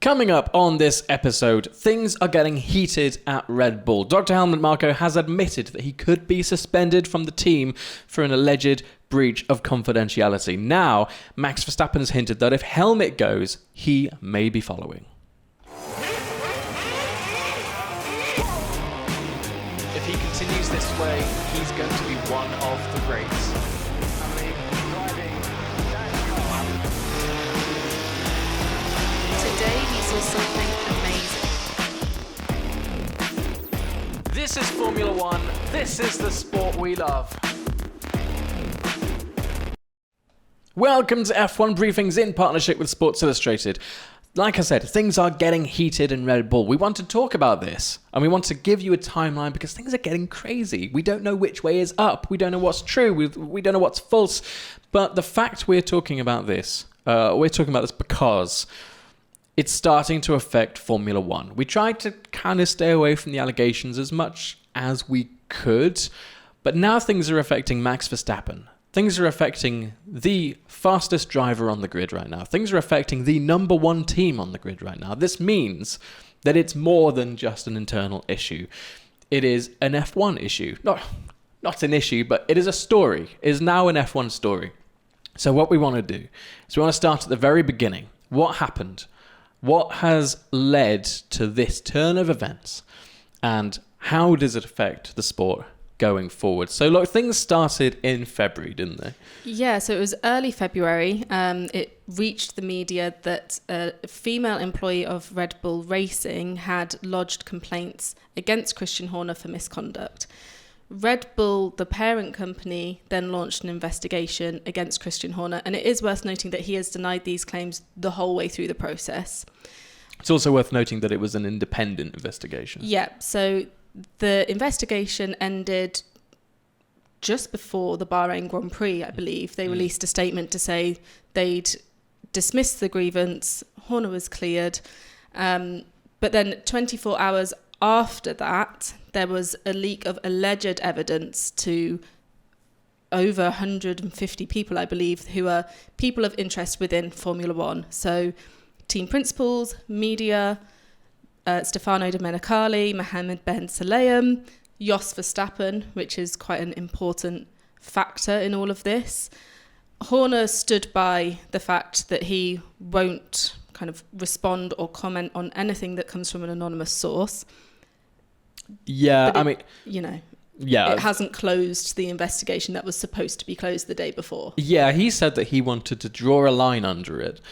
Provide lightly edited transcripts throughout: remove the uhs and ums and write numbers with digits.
Coming up on this episode, things are getting heated at Red Bull. Dr. Helmut Marko has admitted that he could be suspended from the team for an alleged breach of confidentiality. Now, Max Verstappen has hinted that if Helmut goes, he may be following. If he continues this way, he's going to be one of the greats. Today he saw something amazing. This is Formula One. This is the sport we love. Welcome to F1 Briefings in partnership with Sports Illustrated. Like I said, things are getting heated in Red Bull. We want to talk about this, and we want to give you a timeline because things are getting crazy. We don't know which way is up. We don't know what's true. We don't know what's false. But the fact we're talking about this because it's starting to affect Formula One. We tried to kind of stay away from the allegations as much as we could, but now things are affecting Max Verstappen. Things are affecting the fastest driver on the grid right now. Things are affecting the number one team on the grid right now. This means that it's more than just an internal issue. It is an F1 issue. Not an issue, but it is a story. It is now an F1 story. So what we want to do is we want to start at the very beginning. What happened? What has led to this turn of events? And how does it affect the sport going forward? So look, things started in February, didn't they? Yeah, so it was early February. It reached the media that a female employee of Red Bull Racing had lodged complaints against Christian Horner for misconduct. Red Bull, the parent company, then launched an investigation against Christian Horner, and it is worth noting that he has denied these claims the whole way through the process. It's also worth noting that it was an independent investigation. Yeah, so the investigation ended just before the Bahrain Grand Prix, I believe. They released a statement to say they'd dismissed the grievance, Horner was cleared, but then 24 hours after that, there was a leak of alleged evidence to over 150 people, I believe, who are people of interest within Formula One. So team principals, media, Stefano Domenicali, Mohammed Ben Sulayem, Jos Verstappen, which is quite an important factor in all of this. Horner stood by the fact that he won't kind of respond or comment on anything that comes from an anonymous source. Yeah, It hasn't closed the investigation that was supposed to be closed the day before. Yeah, he said that he wanted to draw a line under it.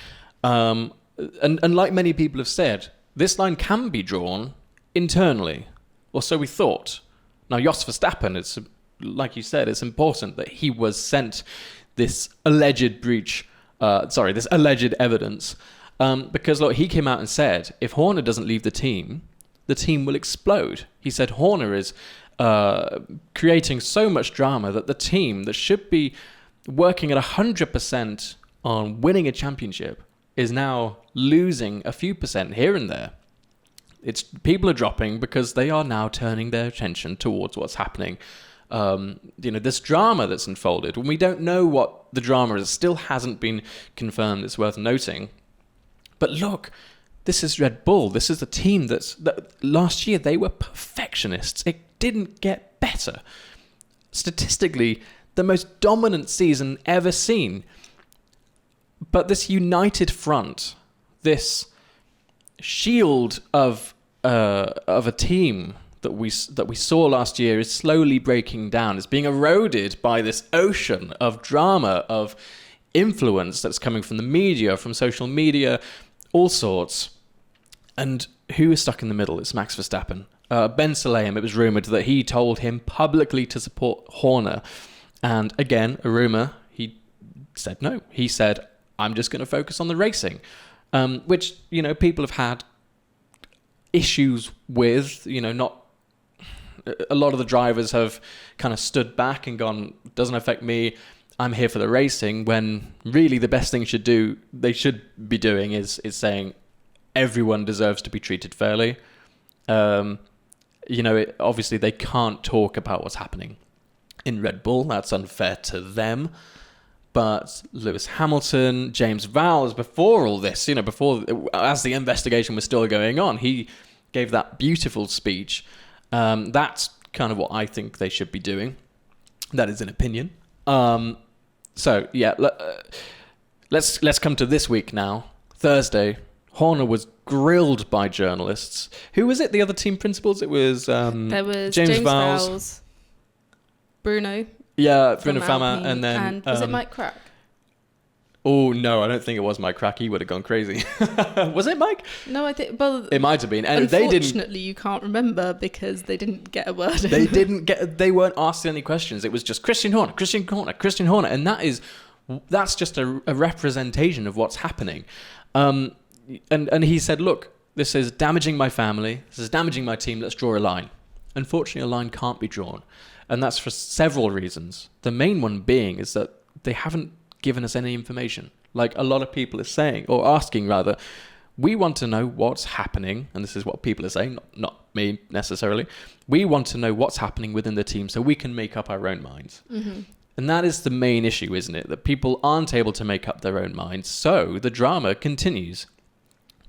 And like many people have said, this line can be drawn internally, or so we thought. Now, Jos Verstappen, it's like you said, it's important that he was sent this alleged this alleged evidence, because look, he came out and said if Horner doesn't leave the team will explode. He said Horner is creating so much drama that the team that should be working at 100% on winning a championship is now losing a few percent here and there. People are dropping because they are now turning their attention towards what's happening. This drama that's unfolded. When we don't know what the drama is, it still hasn't been confirmed. It's worth noting. But look, this is Red Bull. This is the team that last year they were perfectionists. It didn't get better. Statistically, the most dominant season ever seen. But this united front, this shield of a team that we saw last year is slowly breaking down. It's being eroded by this ocean of drama, of influence that's coming from the media, from social media, all sorts. And who is stuck in the middle? It's Max Verstappen. Ben Sulayem, it was rumoured that he told him publicly to support Horner. And again, a rumour, he said no. He said, I'm just going to focus on the racing. Which, people have had issues with, not... A lot of the drivers have kind of stood back and gone, doesn't affect me, I'm here for the racing, when really the best thing they should be doing is saying everyone deserves to be treated fairly. Obviously they can't talk about what's happening in Red Bull. That's unfair to them. But Lewis Hamilton, James Vowles, before all this, as the investigation was still going on, he gave that beautiful speech. That's kind of what I think they should be doing. That is an opinion. So yeah, let's come to this week now. Thursday, Horner was grilled by journalists. Who was it? The other team principals? It was there was James James Vowles, Vowles, Bruno. Yeah, Bruno from Fama, Alpine, and then and was it Mike Crack? Oh no, I don't think it was Mike Crack. He would have gone crazy. Was it Mike? No, I think. Well, it might have been. And unfortunately, you can't remember because they didn't get a word. They weren't asked any questions. It was just Christian Horner, and that's just a representation of what's happening. And he said, look, this is damaging my family. This is damaging my team. Let's draw a line. Unfortunately, a line can't be drawn, and that's for several reasons. The main one being is that they haven't given us any information. Like a lot of people are saying, or asking rather, we want to know what's happening, and this is what people are saying, not me necessarily. We want to know what's happening within the team so we can make up our own minds. Mm-hmm. And that is the main issue, isn't it? That people aren't able to make up their own minds, so the drama continues.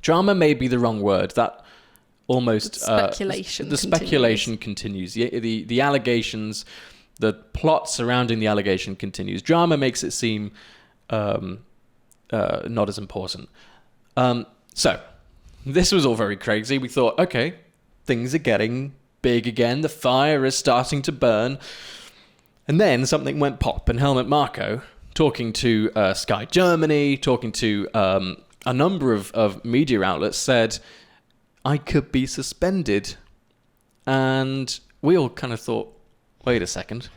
Drama may be the wrong word. That almost speculation. The speculation continues. The allegations. The plot surrounding the allegation continues. Drama makes it seem not as important. So, this was all very crazy. We thought, okay, things are getting big again. The fire is starting to burn. And then something went pop, and Helmut Marko, talking to Sky Germany, talking to a number of media outlets, said, I could be suspended. And we all kind of thought, wait a second,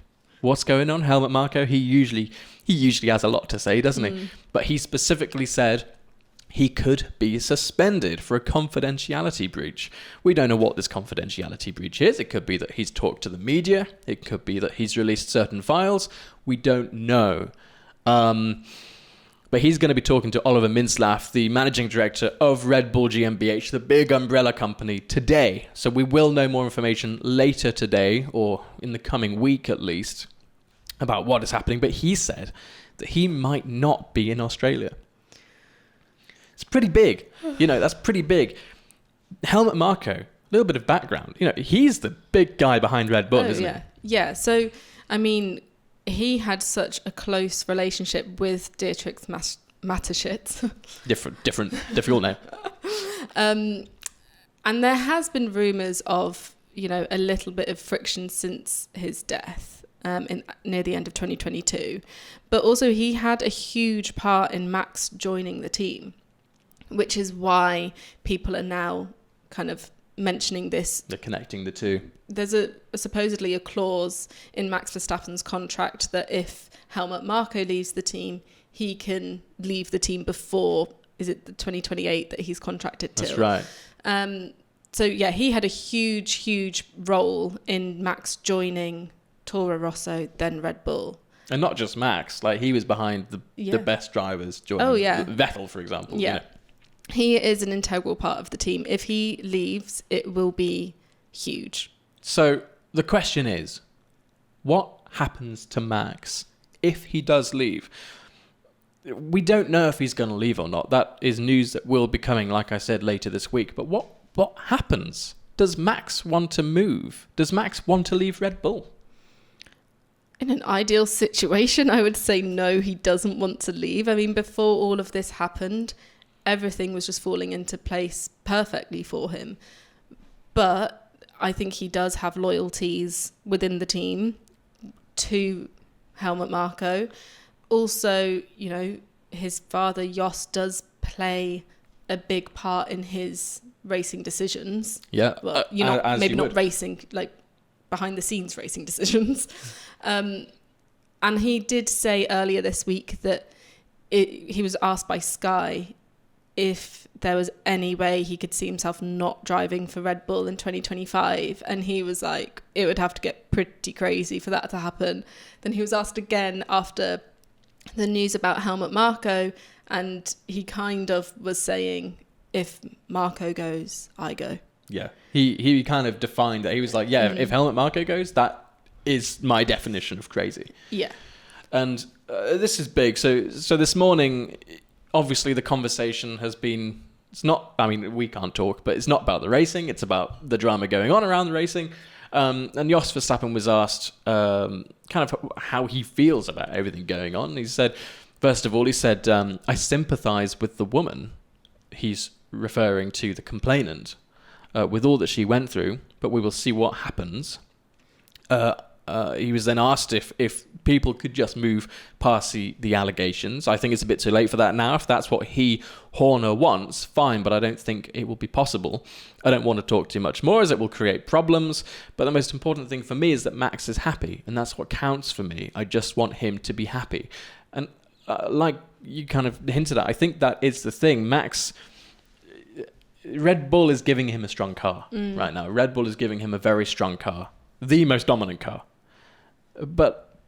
what's going on? Helmut Marko, he usually has a lot to say, doesn't he? But he specifically said he could be suspended for a confidentiality breach. We don't know what this confidentiality breach is. It could be that he's talked to the media. It could be that he's released certain files. We don't know. But he's going to be talking to Oliver Mintzlaff, the managing director of Red Bull GmbH, the big umbrella company, today. So we will know more information later today, or in the coming week at least, about what is happening. But he said that he might not be in Australia. It's pretty big. That's pretty big. Helmut Marko, a little bit of background. He's the big guy behind Red Bull, isn't he? Yeah. So, I mean, he had such a close relationship with Dietrich Mateschitz. difficult name. And there has been rumours of, a little bit of friction since his death near the end of 2022. But also he had a huge part in Max joining the team, which is why people are now kind of mentioning this. They're connecting the two. There's supposedly a clause in Max Verstappen's contract that if Helmut Marko leaves the team, he can leave the team before, is it the 2028 that he's contracted till? That's right. So yeah, he had a huge role in Max joining Toro Rosso, then Red Bull. And not just Max, like he was behind the best drivers joining. Vettel, for example. Yeah. He is an integral part of the team. If he leaves, it will be huge. So the question is, what happens to Max if he does leave? We don't know if he's going to leave or not. That is news that will be coming, like I said, later this week. But what happens? Does Max want to move? Does Max want to leave Red Bull? In an ideal situation, I would say no, he doesn't want to leave. I mean, before all of this happened, everything was just falling into place perfectly for him. But I think he does have loyalties within the team to Helmut Marko. Also, his father, Jos, does play a big part in his racing decisions. Yeah. Well, maybe not racing, like behind the scenes racing decisions. And he did say earlier this week that he was asked by Sky if there was any way he could see himself not driving for Red Bull in 2025. And he was like, it would have to get pretty crazy for that to happen. Then he was asked again after the news about Helmut Marko, and he kind of was saying, if Marko goes, I go. Yeah. He kind of defined that. He was like, if Helmut Marko goes, that is my definition of crazy. Yeah. And this is big. So this morning, obviously the conversation has been, it's not, I mean, we can't talk, but it's not about the racing. It's about the drama going on around the racing. And Jos Verstappen was asked kind of how he feels about everything going on. He said, first of all, I sympathise with the woman. He's referring to the complainant with all that she went through, but we will see what happens. He was then asked if people could just move past the allegations. I think it's a bit too late for that now. If that's what Horner wants, fine, but I don't think it will be possible. I don't want to talk too much more as it will create problems, but the most important thing for me is that Max is happy, and that's what counts for me. I just want him to be happy. And like you kind of hinted at, I think that is the thing. Max, Red Bull is giving him a strong car right now. Red Bull is giving him a very strong car, the most dominant car. But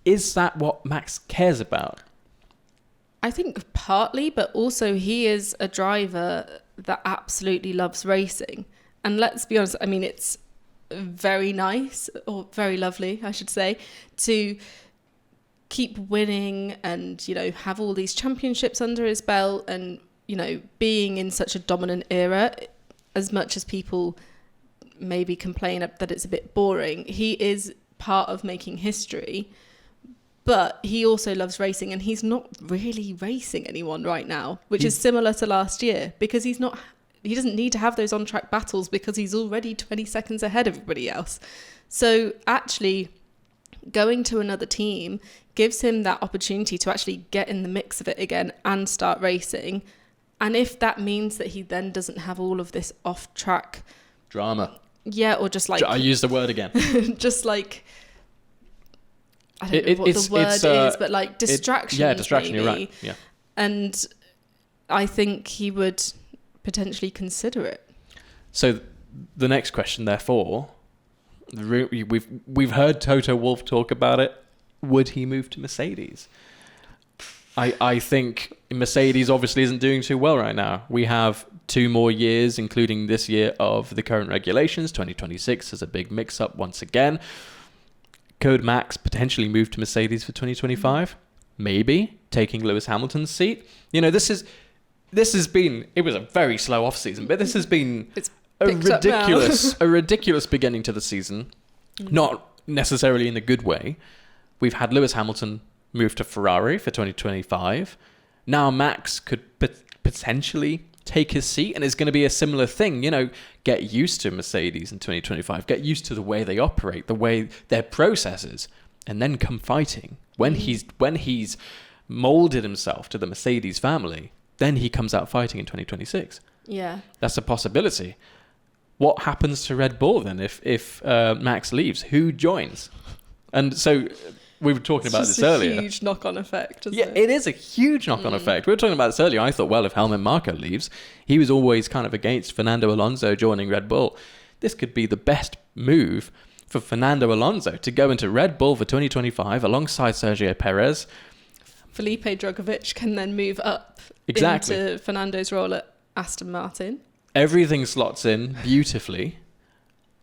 is that what Max cares about? I think partly, but also he is a driver that absolutely loves racing. And let's be honest, I mean, it's very nice, or very lovely, I should say, to keep winning and, you know, have all these championships under his belt and, you know, being in such a dominant era. As much as people maybe complain that it's a bit boring, he is part of making history, but he also loves racing, and he's not really racing anyone right now, which is similar to last year, because he doesn't need to have those on-track battles because he's already 20 seconds ahead of everybody else. So actually going to another team gives him that opportunity to actually get in the mix of it again and start racing. And if that means that he then doesn't have all of this off-track drama, yeah, or just like... I use the word again. just like... I don't know what the word is, but like distraction. Distraction, maybe. You're right. Yeah. And I think he would potentially consider it. So the next question, therefore, we've heard Toto Wolff talk about it. Would he move to Mercedes? I think Mercedes obviously isn't doing too well right now. We have 2 more years, including this year, of the current regulations. 2026 is a big mix-up once again. Could Max potentially move to Mercedes for 2025? Maybe, taking Lewis Hamilton's seat. You know, it was a very slow off-season, but this has been a ridiculous beginning to the season. Not necessarily in a good way. We've had Lewis Hamilton move to Ferrari for 2025. Now Max could potentially take his seat, and it's going to be a similar thing. You know, get used to Mercedes in 2025. Get used to the way they operate, the way their processes, and then come fighting. When he's molded himself to the Mercedes family, then he comes out fighting in 2026. Yeah, that's a possibility. What happens to Red Bull then if Max leaves? Who joins? And so we were talking about this earlier. It's a huge knock-on effect, isn't it? It is a huge knock-on effect. We were talking about this earlier. I thought, well, if Helmut Marko leaves, he was always kind of against Fernando Alonso joining Red Bull. This could be the best move for Fernando Alonso to go into Red Bull for 2025 alongside Sergio Perez. Felipe Drugovich can then move up into Fernando's role at Aston Martin. Everything slots in beautifully.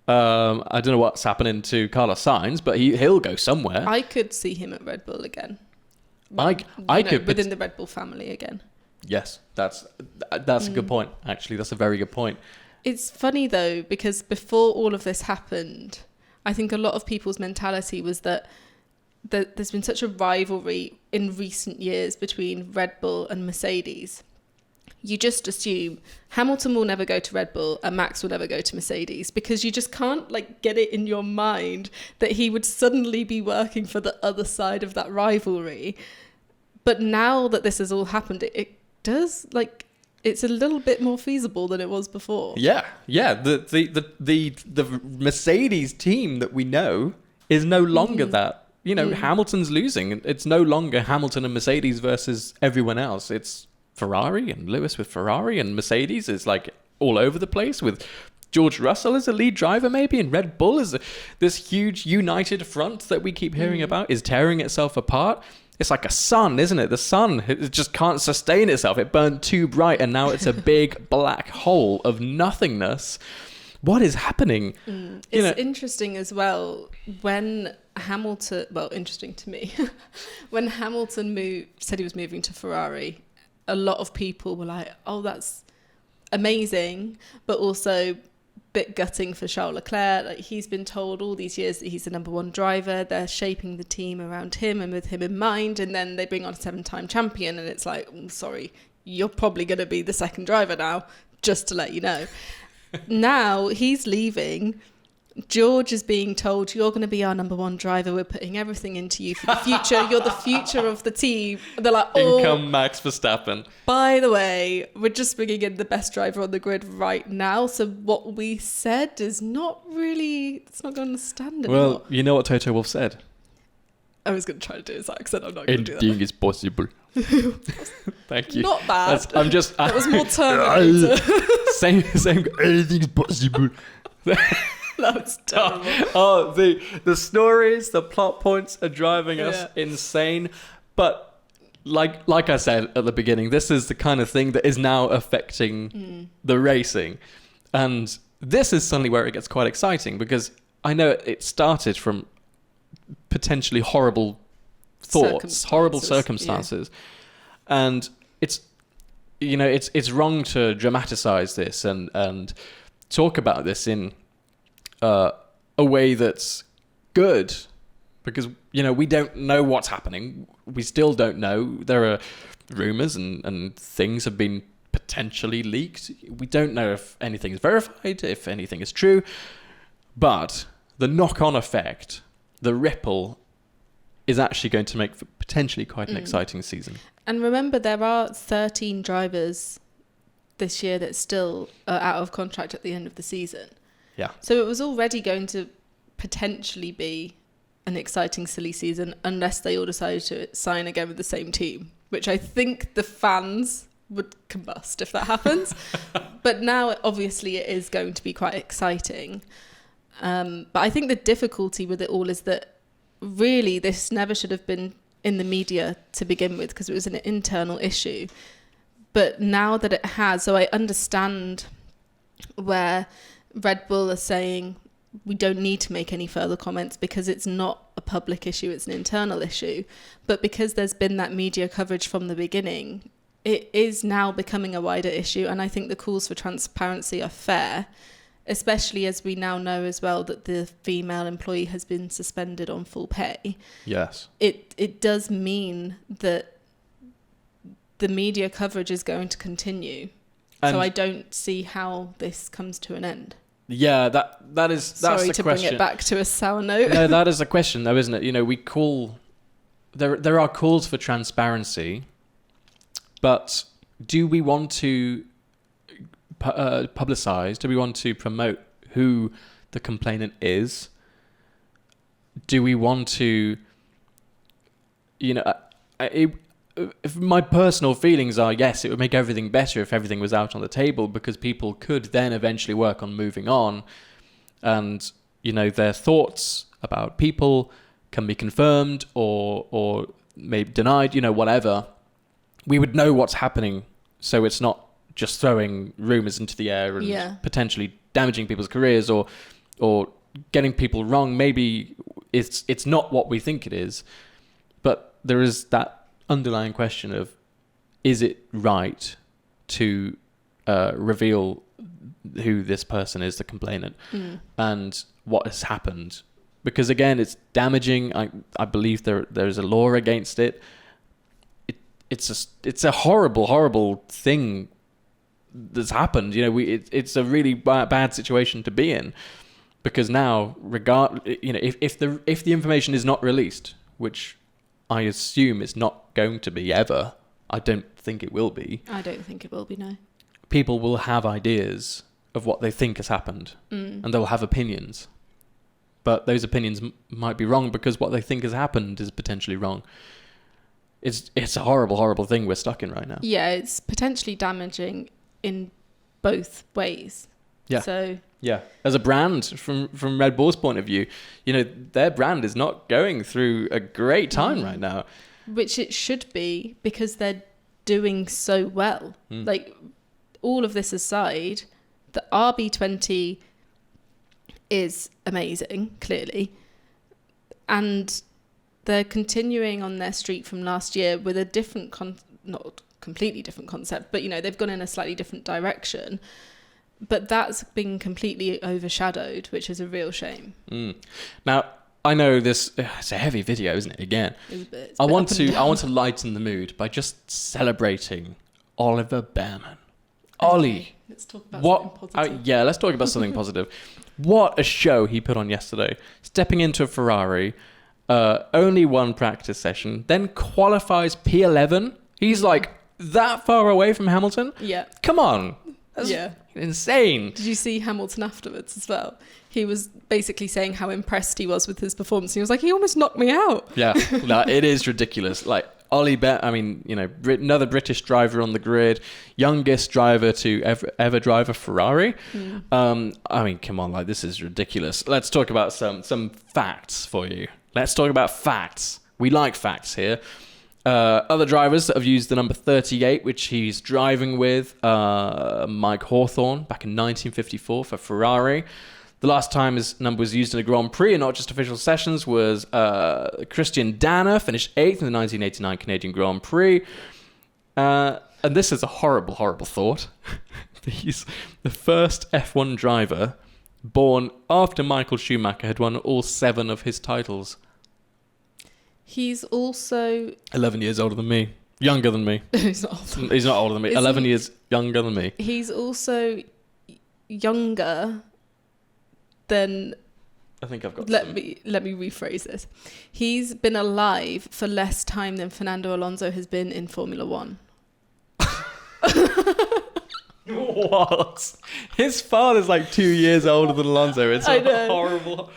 I don't know what's happening to Carlos Sainz, but he'll go somewhere. I could see him at Red Bull again. Within the Red Bull family again. Yes, that's a good point. Actually, that's a very good point. It's funny though, because before all of this happened, I think a lot of people's mentality was that there's been such a rivalry in recent years between Red Bull and Mercedes. You just assume Hamilton will never go to Red Bull and Max will never go to Mercedes, because you just can't like get it in your mind that he would suddenly be working for the other side of that rivalry. But now that this has all happened, it does, like, it's a little bit more feasible than it was before. Yeah. The Mercedes team that we know is no longer that. You know, Hamilton's losing. It's no longer Hamilton and Mercedes versus everyone else. It's Ferrari and Lewis with Ferrari, and Mercedes is like all over the place with George Russell as a lead driver maybe, and Red Bull is this huge united front that we keep hearing about is tearing itself apart. It's like a sun, isn't it? The sun, it just can't sustain itself. It burned too bright and now it's a big black hole of nothingness. what is happening? It's interesting as well when Hamilton, well, interesting to me, when Hamilton said he was moving to Ferrari, a lot of people were like, oh, that's amazing, but also bit gutting for Charles Leclerc. Like, he's been told all these years that he's the number one driver. They're shaping the team around him and with him in mind, and then they bring on a 7-time champion, and it's like, sorry, you're probably going to be the second driver now, just to let you know. Now he's leaving. George is being told, you're going to be our number one driver. We're putting everything into you for the future. You're the future of the team. And they're like, In come Max Verstappen. By the way, we're just bringing in the best driver on the grid right now. So what we said is not really, it's not going to stand anymore. Well, you know what Toto Wolff said? I was going to try to do his accent. I'm not going to do that. Anything is possible. Thank you. Not bad. That was more Terminator. same. Anything is possible. That's terrible. Oh, the stories, the plot points are driving us insane. But like I said at the beginning, this is the kind of thing that is now affecting the racing. And this is suddenly where it gets quite exciting, because I know it started from potentially horrible thoughts, horrible circumstances. Yeah. And it's wrong to dramatize this and talk about this in a way that's good, because we don't know what's happening. We still don't know. There are rumors and things have been potentially leaked. We don't know if anything is verified, if anything is true. But the knock-on effect, the ripple, is actually going to make for potentially quite an exciting season. And remember, there are 13 drivers this year that still are out of contract at the end of the season. Yeah. So it was already going to potentially be an exciting, silly season unless they all decided to sign again with the same team, which I think the fans would combust if that happens. But now, obviously, it is going to be quite exciting. But I think the difficulty with it all is that really this never should have been in the media to begin with, because it was an internal issue. But now that it has, so I understand where Red Bull are saying we don't need to make any further comments because it's not a public issue, it's an internal issue. But because there's been that media coverage from the beginning, it is now becoming a wider issue. And I think the calls for transparency are fair, especially as we now know as well that the female employee has been suspended on full pay. Yes. It does mean that the media coverage is going to continue. And so I don't see how this comes to an end. Yeah, that's Sorry the to question. Bring it back to a sour note. No, that is a question though, isn't it? We call there are calls for transparency, but do we want to publicize? Do we want to promote who the complainant is? Do we want to? If my personal feelings are, yes, it would make everything better if everything was out on the table, because people could then eventually work on moving on, and their thoughts about people can be confirmed or maybe denied, whatever. We would know what's happening, so it's not just throwing rumors into the air and potentially damaging people's careers or getting people wrong. Maybe it's not what we think it is, but there is that underlying question of, is it right to reveal who this person is, the complainant, and what has happened? Because again, it's damaging. I believe there's a law against it. It's a horrible thing that's happened. It's a really bad situation to be in, because now if the information is not released, which I assume it's not going to be ever. I don't think it will be. I don't think it will be, no. People will have ideas of what they think has happened, and they'll have opinions. But those opinions might be wrong, because what they think has happened is potentially wrong. It's a horrible thing we're stuck in right now. Yeah, it's potentially damaging in both ways. Yeah. So yeah, as a brand, from Red Bull's point of view, their brand is not going through a great time right now. Which it should be, because they're doing so well. Like, all of this aside, the RB20 is amazing, clearly. And they're continuing on their streak from last year with a different, not completely different concept, but, you know, they've gone in a slightly different direction. But that's been completely overshadowed, which is a real shame. Now, I know this, it's a heavy video, isn't it? Again, I want to lighten the mood by just celebrating Oliver Behrman. Ollie. Let's talk about something positive. Yeah, let's talk about something positive. What a show he put on yesterday. Stepping into a Ferrari, only one practice session, then qualifies P11. He's like that far away from Hamilton. Yeah. Come on. That's insane. Did you see Hamilton afterwards as well? He was basically saying how impressed he was with his performance. He was like, he almost knocked me out. Yeah, no, it is ridiculous. Like Ollie I mean, you know, another British driver on the grid, youngest driver to ever drive a Ferrari. I mean, come on, like this is ridiculous. Let's talk about some facts for you. Let's talk about facts. We like facts here. Other drivers that have used the number 38, which he's driving with, Mike Hawthorne back in 1954 for Ferrari. The last time his number was used in a Grand Prix and not just official sessions was Christian Danner, finished 8th in the 1989 Canadian Grand Prix. And this is a horrible, horrible thought. He's the first F1 driver born after Michael Schumacher had won all 7 of his titles. He's also 11 years older than me. Younger than me. He's not older. He's not older than me. 11 years younger than me. He's also younger than... I think I've got Let me rephrase this. He's been alive for less time than Fernando Alonso has been in Formula One. What? His father's like 2 years older than Alonso. It's horrible...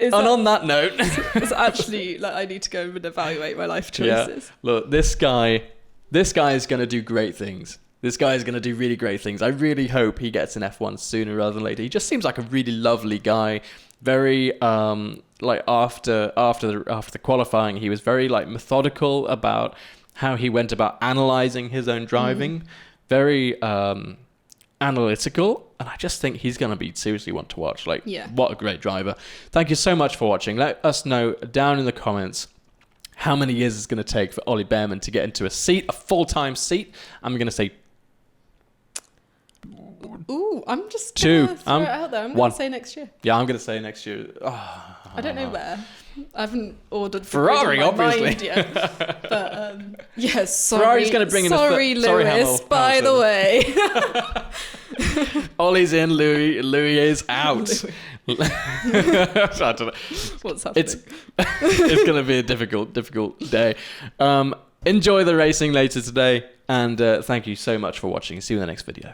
And on that note, it's actually like I need to go and evaluate my life choices. Yeah. Look, this guy is going to do great things. This guy is going to do really great things. I really hope he gets an F1 sooner rather than later. He just seems like a really lovely guy. Very like after the qualifying, he was very like methodical about how he went about analyzing his own driving. Very analytical, and I just think he's going to be seriously one to watch. Like, what a great driver. Thank you so much for watching. Let us know down in the comments how many years it's going to take for Ollie Behrman to get into a full-time seat. I'm going to say I'm just 2. Throw it out there. I'm going to say next year. Yeah, I'm going to say next year. Oh, I don't know where. I haven't ordered Ferrari, obviously. But yes, sorry. Ferrari's going to bring in Lewis. By the way, Ollie's in. Louis is out. I don't know. What's happening? It's going to be a difficult day. Enjoy the racing later today, and thank you so much for watching. See you in the next video.